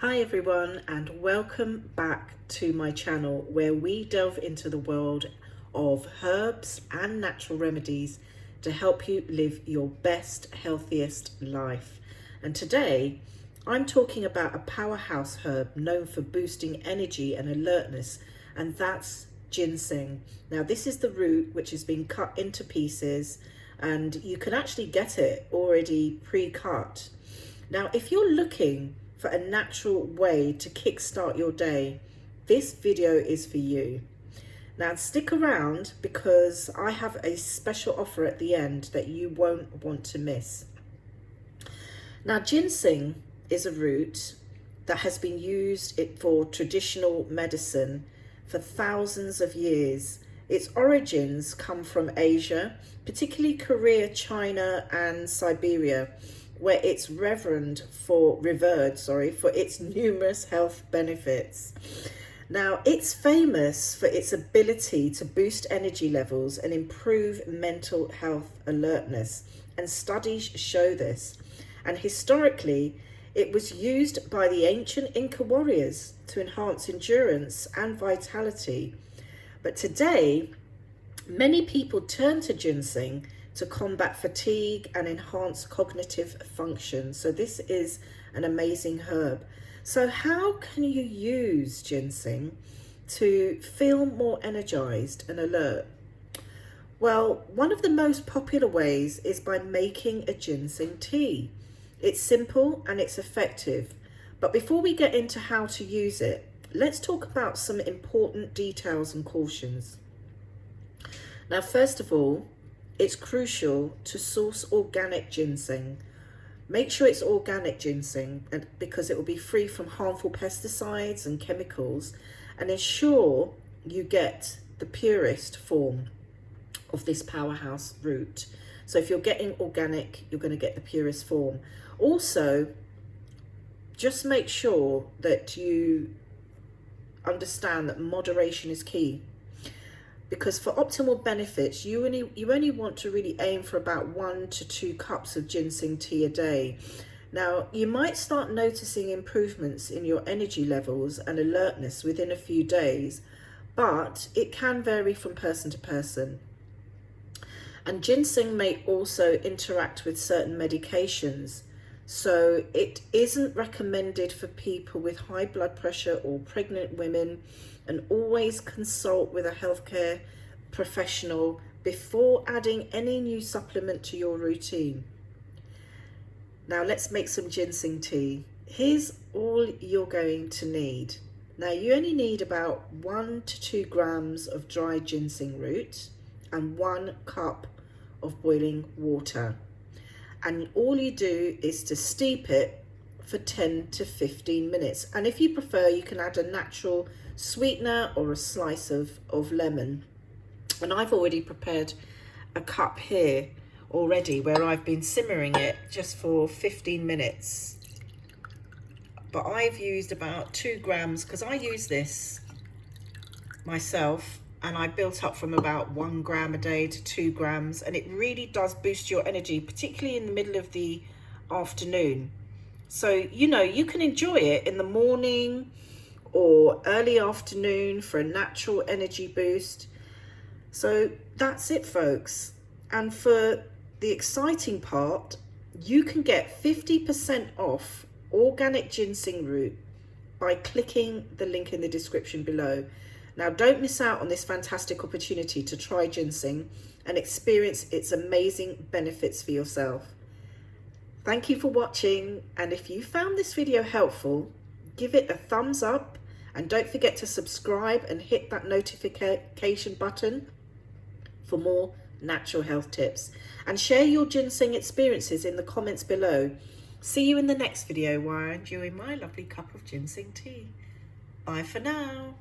Hi everyone, and welcome back to my channel where we delve into the world of herbs and natural remedies to help you live your best, healthiest life. And today I'm talking about a powerhouse herb known for boosting energy and alertness, and that's ginseng. Now this is the root which has been cut into pieces, and you can actually get it already pre-cut. Now if you're looking for a natural way to kickstart your day, this video is for you. Now stick around because I have a special offer at the end that you won't want to miss. Now ginseng is a root that has been used for traditional medicine for thousands of years. Its origins come from Asia, particularly Korea, China and Siberia, where it's revered for its numerous health benefits. Now, it's famous for its ability to boost energy levels and improve mental health alertness, and studies show this. And historically, it was used by the ancient Inca warriors to enhance endurance and vitality. But today, many people turn to ginseng to combat fatigue and enhance cognitive function. So this is an amazing herb. So how can you use ginseng to feel more energized and alert? Well, one of the most popular ways is by making a ginseng tea. It's simple and it's effective. But before we get into how to use it, let's talk about some important details and cautions. Now, first of all, it's crucial to source organic ginseng. Make sure it's organic ginseng because it will be free from harmful pesticides and chemicals, and ensure you get the purest form of this powerhouse root. So if you're getting organic, you're going to get the purest form. Also, just make sure that you understand that moderation is key, because for optimal benefits, you only want to really aim for about 1 to 2 cups of ginseng tea a day. Now, you might start noticing improvements in your energy levels and alertness within a few days, but it can vary from person to person. And ginseng may also interact with certain medications, so it isn't recommended for people with high blood pressure or pregnant women, and always consult with a healthcare professional before adding any new supplement to your routine. Now let's make some ginseng tea. Here's all you're going to need. Now you only need about 1 to 2 grams of dry ginseng root and 1 cup of boiling water. And all you do is to steep it for 10 to 15 minutes. And if you prefer, you can add a natural sweetener or a slice of lemon. And I've already prepared a cup here already where I've been simmering it just for 15 minutes. But I've used about 2 grams because I use this myself, and I built up from about 1 gram a day to 2 grams, and it really does boost your energy, particularly in the middle of the afternoon. So, you can enjoy it in the morning or early afternoon for a natural energy boost. So that's it, folks. And for the exciting part, you can get 50% off organic ginseng root by clicking the link in the description below. Now, don't miss out on this fantastic opportunity to try ginseng and experience its amazing benefits for yourself. Thank you for watching, and if you found this video helpful, give it a thumbs up, and don't forget to subscribe and hit that notification button for more natural health tips. And share your ginseng experiences in the comments below. See you in the next video where I enjoy my lovely cup of ginseng tea. Bye for now.